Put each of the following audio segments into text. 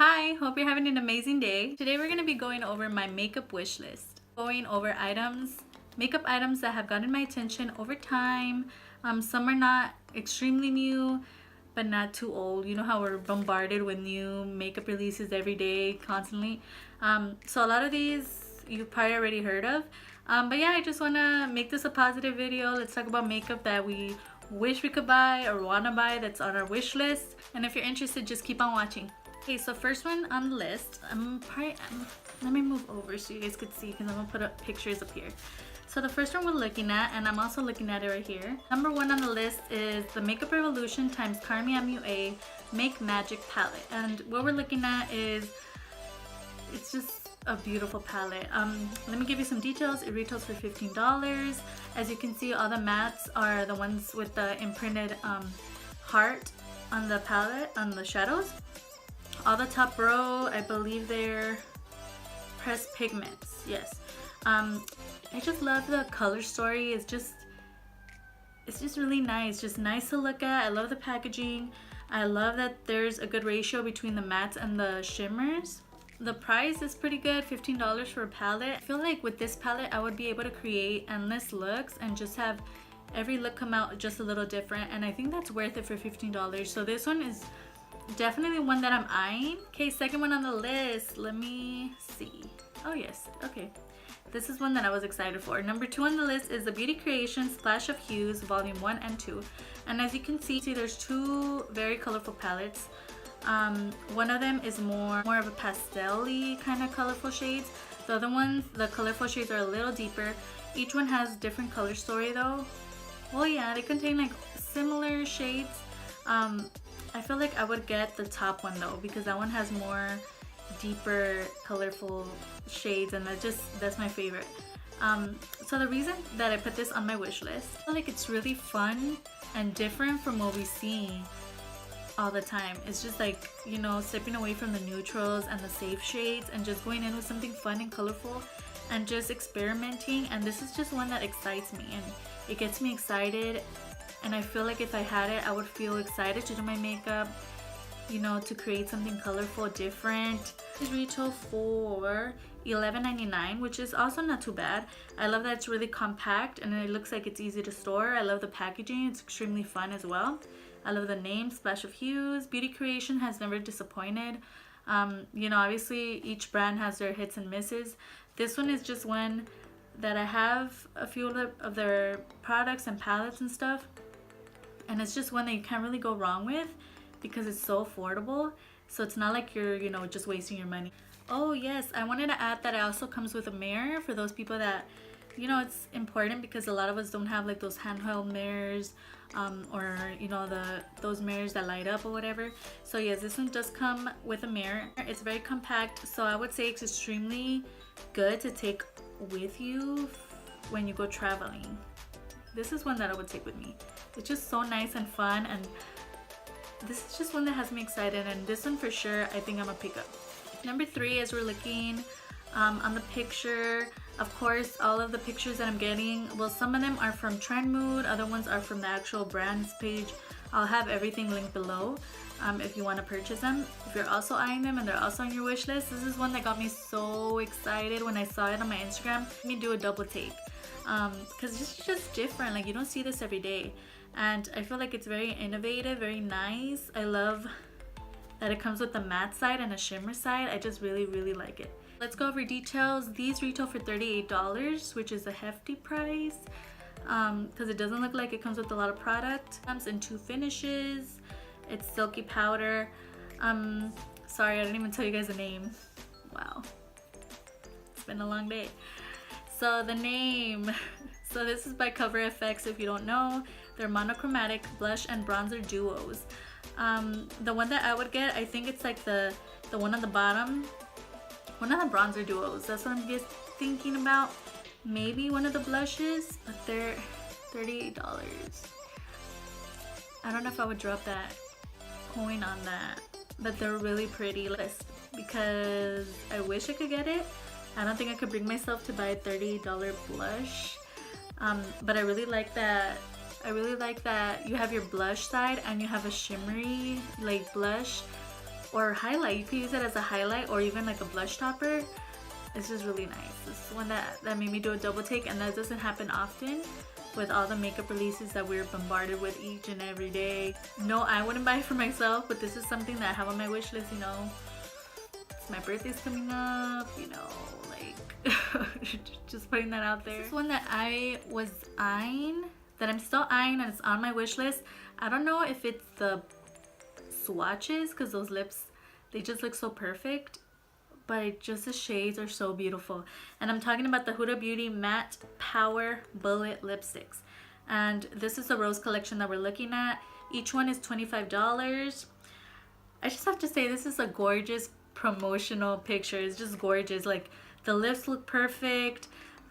Hi, hope you're having an amazing day. Today we're going to be going over my makeup wish list. Going over makeup items that have gotten my attention over time. Some are not extremely new, but not too old. You know how we're bombarded with new makeup releases every day, constantly. So a lot of these you've probably already heard of. But yeah, I just want to make this a positive video. Let's talk about makeup that we wish we could buy or want to buy that's on our wish list. And if you're interested, just keep on watching. Okay, so first one on the list, let me move over so you guys could see because I'm gonna put up pictures up here. So the first one we're looking at, and I'm also looking at it right here. Number one on the list is the Makeup Revolution x Carmi MUA Make Magic Palette. And what we're looking at is, it's just a beautiful palette. Let me give you some details. It retails for $15. As you can see, all the mattes are the ones with the imprinted heart on the palette, on the shadows. All the top row, I believe they're pressed pigments. Yes. I just love the color story. It's just really nice. Just nice to look at. I love the packaging. I love that there's a good ratio between the mattes and the shimmers. The price is pretty good, $15 for a palette. I feel like with this palette, I would be able to create endless looks and just have every look come out just a little different. And I think that's worth it for $15. So this one is definitely one that I'm eyeing. Okay, second one on the list. Let me see. Oh yes, okay. This is one that I was excited for. Number two on the list is the Beauty Creation Splash of Hues Volume 1 and 2. And as you can see, there's two very colorful palettes. One of them is more of a pastel-y kind of colorful shades. The other ones, the colorful shades, are a little deeper. Each one has different color story though. Well, yeah, they contain like similar shades. I feel like I would get the top one though, because that one has more deeper colorful shades, and that's my favorite. So the reason that I put this on my wish list, I feel like it's really fun and different from what we see all the time. It's just like, you know, stepping away from the neutrals and the safe shades and just going in with something fun and colorful and just experimenting. And this is just one that excites me and it gets me excited. And I feel like if I had it, I would feel excited to do my makeup, you know, to create something colorful, different. It's retail for $11.99, which is also not too bad. I love that it's really compact and it looks like it's easy to store. I love the packaging. It's extremely fun as well. I love the name, Splash of Hues. Beauty Creation has never disappointed. You know, obviously each brand has their hits and misses. This one is just one that I have a few of their products and palettes and stuff. And it's just one that you can't really go wrong with because it's so affordable. So it's not like you're, you know, just wasting your money. Oh yes, I wanted to add that it also comes with a mirror for those people that, you know, it's important because a lot of us don't have like those handheld mirrors or, you know, those mirrors that light up or whatever. So yes, this one does come with a mirror. It's very compact, so I would say it's extremely good to take with you when you go traveling. This is one that I would take with me. It's just so nice and fun, and this is just one that has me excited, and this one for sure I think I'm gonna pick up. Number three, as we're looking on the picture, of course all of the pictures that I'm getting, well, some of them are from Trend Mood, other ones are from the actual brand's page. I'll have everything linked below if you want to purchase them. If you're also eyeing them and they're also on your wish list, this is one that got me so excited when I saw it on my Instagram. Let me do a double take because it's just different. Like, you don't see this every day, and I feel like it's very innovative, very nice. I love that it comes with a matte side and a shimmer side. I just really like it. Let's go over details. These retail for $38, which is a hefty price because it doesn't look like it comes with a lot of product. It comes in two finishes. It's silky powder. Sorry, I didn't even tell you guys the name. Wow, it's been a long day. So the name, so this is by Coverfx. If you don't know, they're monochromatic blush and bronzer duos. The one that I would get, I think it's like the one on the bottom, one of the bronzer duos. That's what I'm just thinking about. Maybe one of the blushes, but they're $38. I don't know if I would drop that coin on that, but they're really pretty list because I wish I could get it. I don't think I could bring myself to buy a $38 blush, but I really like that. I really like that you have your blush side and you have a shimmery like blush or highlight. You could use it as a highlight or even like a blush topper. It's just really nice. This is one that made me do a double take, and that doesn't happen often with all the makeup releases that we're bombarded with each and every day. No, I wouldn't buy it for myself, but this is something that I have on my wish list, you know. My birthday's coming up, you know, like just putting that out there. This is one that I was eyeing, that I'm still eyeing, and it's on my wish list. I don't know if it's the swatches, because those lips, they just look so perfect, but just the shades are so beautiful. And I'm talking about the Huda Beauty Matte Power Bullet Lipsticks, and this is the rose collection that we're looking at. Each one is $25. I just have to say, this is a gorgeous promotional picture. It's just gorgeous. Like, the lips look perfect,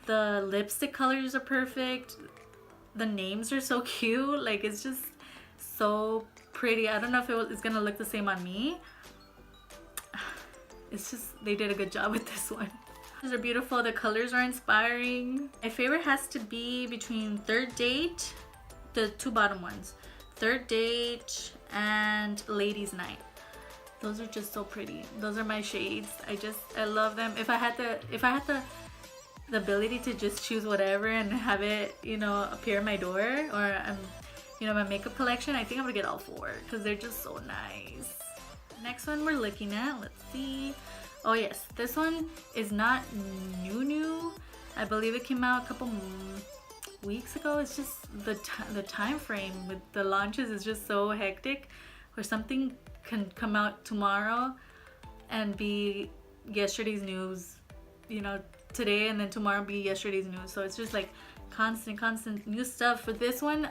the lipstick colors are perfect, the names are so cute. Like, it's just so pretty. I don't know if it's gonna look the same on me. It's just, they did a good job with this one. These are beautiful. The colors are inspiring. My favorite has to be between Third Date, the two bottom ones, Third Date and Ladies Night. Those are just so pretty. Those are my shades. I love them. If I had the ability to just choose whatever and have it, you know, appear in my door, or you know, my makeup collection, I think I'm gonna get all four because they're just so nice. Next one we're looking at, let's see. Oh yes, this one is not new. I believe it came out a couple weeks ago. It's just the time frame with the launches is just so hectic, where something can come out tomorrow and be yesterday's news, you know, today, and then tomorrow be yesterday's news. So it's just like constant new stuff. For this one,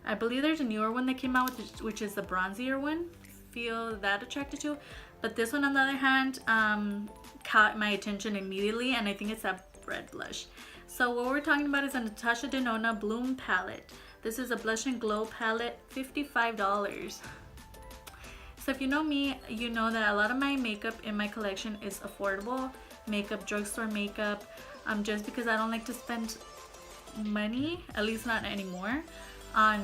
I believe there's a newer one that came out with, which is the bronzier one. Feel that attracted to, but this one on the other hand caught my attention immediately, and I think it's that red blush. So what we're talking about is a Natasha Denona Bloom palette. This is a blush and glow palette, $55. So if you know me, you know that a lot of my makeup in my collection is affordable makeup, drugstore makeup, just because I don't like to spend money, at least not anymore, on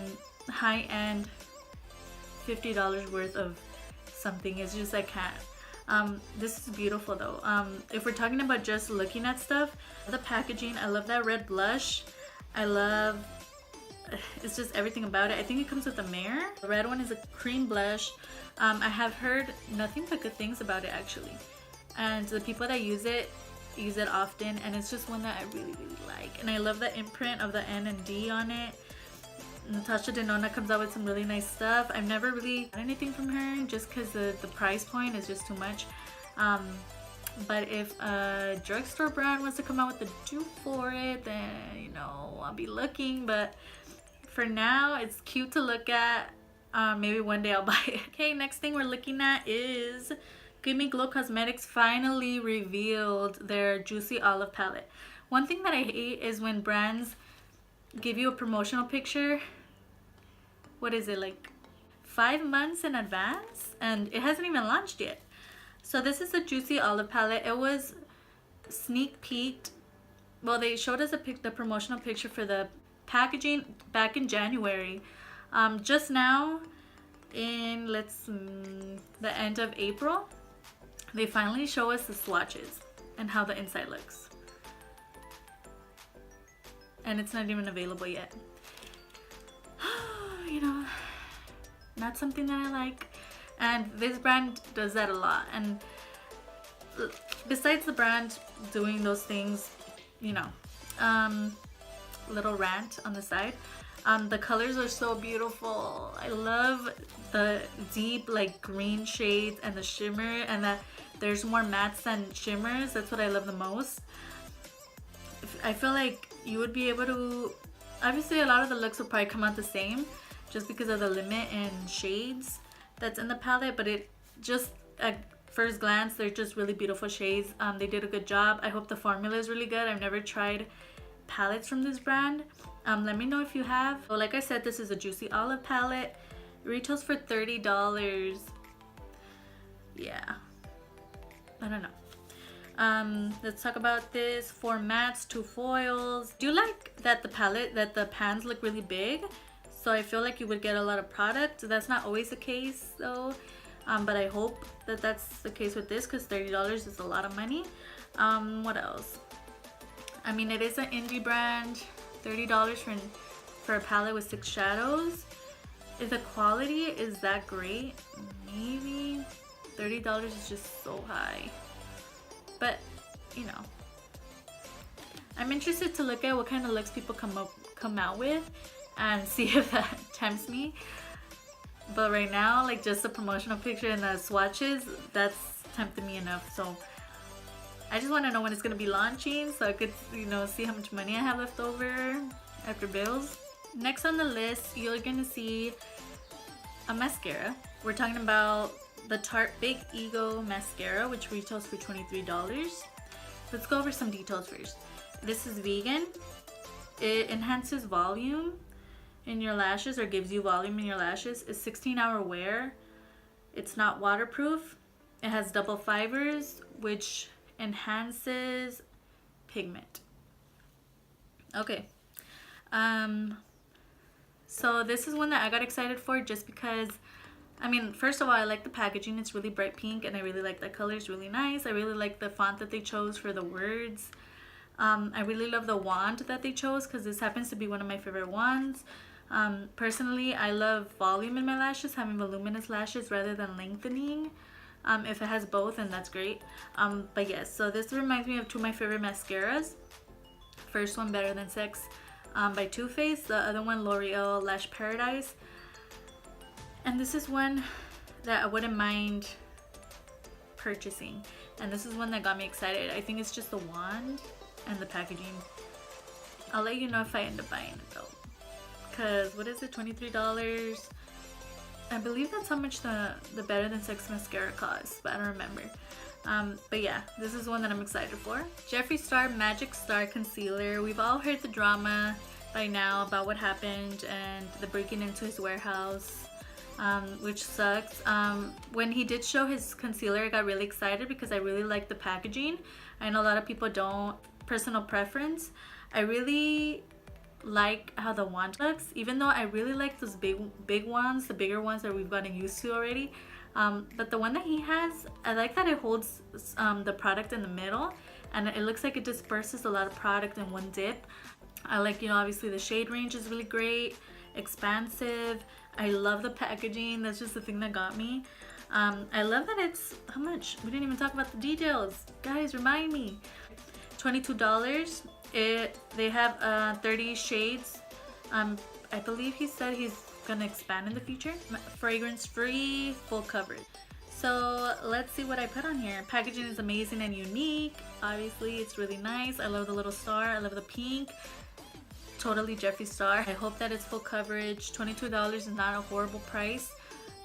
high-end $50 worth of something. It's just, I can't. This is beautiful though. If we're talking about just looking at stuff, the packaging, I love that red blush. It's just everything about it. I think it comes with a mirror. The red one is a cream blush. I have heard nothing but good things about it actually, and the people that use it often, and it's just one that I really like. And I love the imprint of the N and D on it. Natasha Denona comes out with some really nice stuff. I've never really got anything from her just because the price point is just too much. But if a drugstore brand wants to come out with a dupe for it, then, you know, I'll be looking. But for now, it's cute to look at. Maybe one day I'll buy it. Okay, next thing we're looking at is Gimme Glow Cosmetics finally revealed their Juicy Olive palette. One thing that I hate is when brands give you a promotional picture, what is it, like 5 months in advance, and it hasn't even launched yet. So this is the Juicy Olive palette. It was sneak peeked. Well, they showed us the promotional picture for the packaging back in January. Just now in the end of April, they finally show us the swatches and how the inside looks, and it's not even available yet. You know, not something that I like, and this brand does that a lot. And besides the brand doing those things, you know, little rant on the side, the colors are so beautiful. I love the deep like green shades and the shimmer, and that there's more mattes than shimmers. That's what I love the most. I feel like you would be able to, obviously a lot of the looks will probably come out the same just because of the limit in shades that's in the palette, but it just, at first glance, they're just really beautiful shades. They did a good job. I hope the formula is really good. I've never tried palettes from this brand. Let me know if you have. So like I said, this is a Juicy Olive palette. It retails for $30. Yeah, I don't know. Let's talk about this. 4 mattes, 2 foils. Do you like that the pans look really big? So I feel like you would get a lot of product. That's not always the case though. but I hope that that's the case with this, because $30 is a lot of money. What else? I mean, it is an indie brand. $30 for a palette with 6 shadows. If the quality is that great, maybe. $30 is just so high. But, you know, I'm interested to look at what kind of looks people come out with and see if that tempts me. But right now, like, just the promotional picture and the swatches, that's tempted me enough. So I just want to know when it's going to be launching so I could, you know, see how much money I have left over after bills. Next on the list, you're going to see a mascara. We're talking about the Tarte Big Ego Mascara, which retails for $23. Let's go over some details first. This is vegan. It enhances volume in your lashes, or gives you volume in your lashes. It's 16-hour wear. It's not waterproof. It has double fibers, which enhances pigment. Okay. So this is one that I got excited for just because, I mean, first of all, I like the packaging. It's really bright pink and I really like that color. It's really nice. I really like the font that they chose for the words. I really love the wand that they chose because this happens to be one of my favorite wands. Personally, I love volume in my lashes, having voluminous lashes rather than lengthening. If it has both, then that's great. But yes, so this reminds me of two of my favorite mascaras. First one, Better Than Sex by Too Faced. The other one, L'Oreal Lash Paradise. And this is one that I wouldn't mind purchasing. And this is one that got me excited. I think it's just the wand and the packaging. I'll let you know if I end up buying it though. Because, what is it, $23? I believe that's how much the Better Than Sex mascara costs, but I don't remember. But yeah, this is one that I'm excited for. Jeffree Star Magic Star Concealer. We've all heard the drama by now about what happened and the breaking into his warehouse, which sucks. When he did show his concealer, I got really excited because I really like the packaging. I know a lot of people don't. Personal preference. I really like how the wand looks, even though I really like those big ones, the bigger ones that we've gotten used to already. But the one that he has, I like that it holds the product in the middle and it looks like it disperses a lot of product in one dip. I like, you know, obviously the shade range is really great, expansive. I love the packaging. That's just the thing that got me. I love that it's, how much? We didn't even talk about the details. Guys, remind me. $22. They have 30 shades. I believe he said he's gonna expand in the future. Fragrance free, full coverage. So let's see what I put on here. Packaging is amazing and unique. Obviously, it's really nice. I love the little star. I love the pink. Totally Jeffree Star. I hope that it's full coverage. $22 is not a horrible price.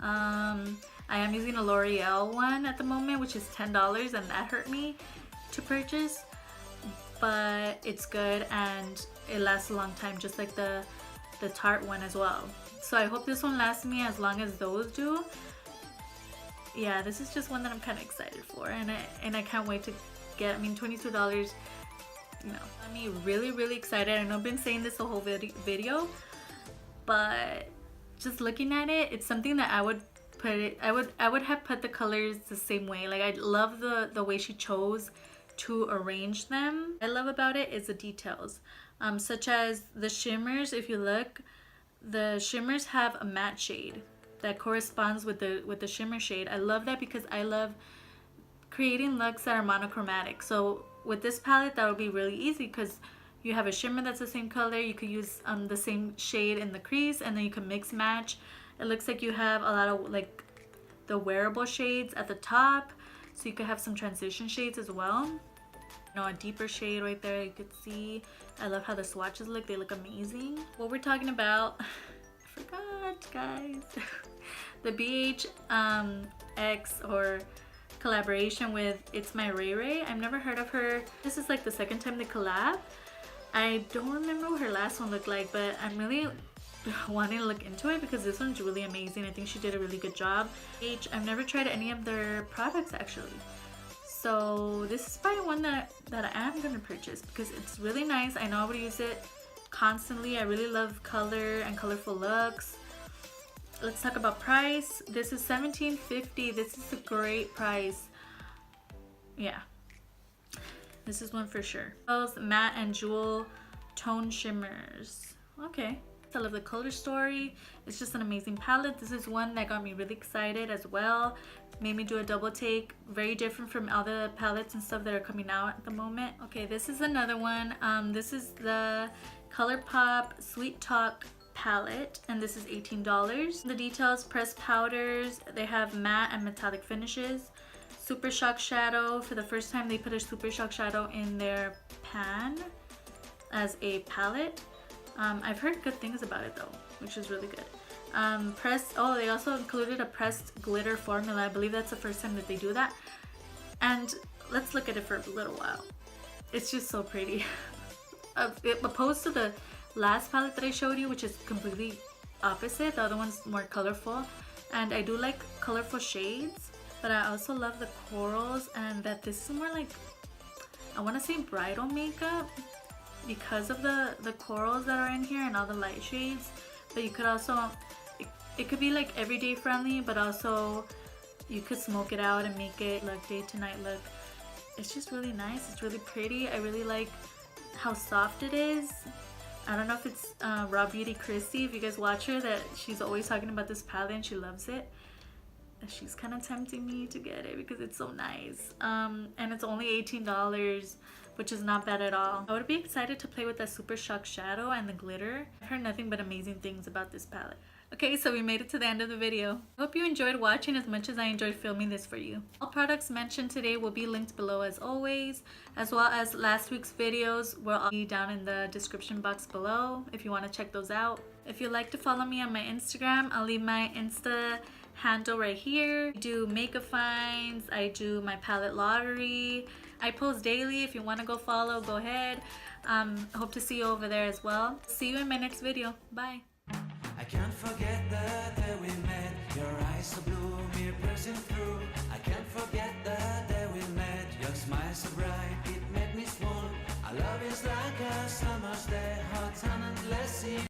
I am using a L'Oreal one at the moment, which is $10, and that hurt me to purchase. But it's good and it lasts a long time, just like the Tarte one as well. So I hope this one lasts me as long as those do. Yeah, this is just one that I'm kind of excited for, and I can't wait to get. I mean, $22, you know, got me really excited. I know I've been saying this the whole video, but just looking at it, it's something that I would put it. I would have put the colors the same way. Like, I love the way she chose to arrange them. What I love about it is the details, such as the shimmers. If you look, the shimmers have a matte shade that corresponds with the shimmer shade. I love that because I love creating looks that are monochromatic. So with this palette, that would be really easy because you have a shimmer that's the same color. You could use the same shade in the crease, and then you can mix match. It looks like you have a lot of like the wearable shades at the top, so you could have some transition shades as well. You know, a deeper shade right there you could see. I love how the swatches look. They look amazing. What we're talking about, I forgot, guys. The BHX or collaboration with It's My Ray Ray. I've never heard of her. This is like the second time they collab. I don't remember what her last one looked like, but I'm really wanting to look into it because this one's really amazing. I think she did a really good job. I've never tried any of their products actually. So this is probably one that I am going to purchase because it's really nice. I know I would use it constantly. I really love color and colorful looks. let's talk about price. This is $17.50. This is a great price. Yeah, this is one for sure. Those matte and jewel tone shimmers. Okay, I love the color story. It's just an amazing palette. This is one that got me really excited as well. Made me do a double take. Very different from other palettes and stuff that are coming out at the moment. Okay, this is another one. This is the Colorpop Sweet Talk palette, and this is $18. The details: pressed powders. They have matte and metallic finishes. Super Shock Shadow. For the first time, they put a Super Shock Shadow in their pan as a palette. I've heard good things about it though, which is really good. They also included a pressed glitter formula. I believe that's the first time that they do that. And let's look at it for a little while. It's just so pretty. Opposed to the last palette that I showed you, which is completely opposite. The other one's more colorful, and I do like colorful shades, but I also love the corals, and that this is more like, I want to say bridal makeup, because of the corals that are in here and all the light shades. But you could also, it could be like everyday friendly, but also you could smoke it out and make it look day to night look. It's just really nice. It's really pretty. I really like how soft it is. I don't know if it's Raw Beauty Christy, if you guys watch her, that she's always talking about this palette and she loves it. And she's kind of tempting me to get it because it's so nice. And it's only $18, which is not bad at all. I would be excited to play with that Super Shock Shadow and the glitter. I've heard nothing but amazing things about this palette. Okay, so we made it to the end of the video. I hope you enjoyed watching as much as I enjoyed filming this for you. All products mentioned today will be linked below as always, as well as last week's videos will all be down in the description box below if you want to check those out. If you'd like to follow me on my Instagram, I'll leave my Insta handle right here. I do makeup finds, I do my palette lottery. I post daily. If you want to go follow, go ahead. I hope to see you over there as well. See you in my next video. Bye. I can't forget the day we met. Your eyes so blue, me piercing through. I can't forget the day we met. Your smile so bright, it made me swoon. Our love is like a summer's day, hot and endless.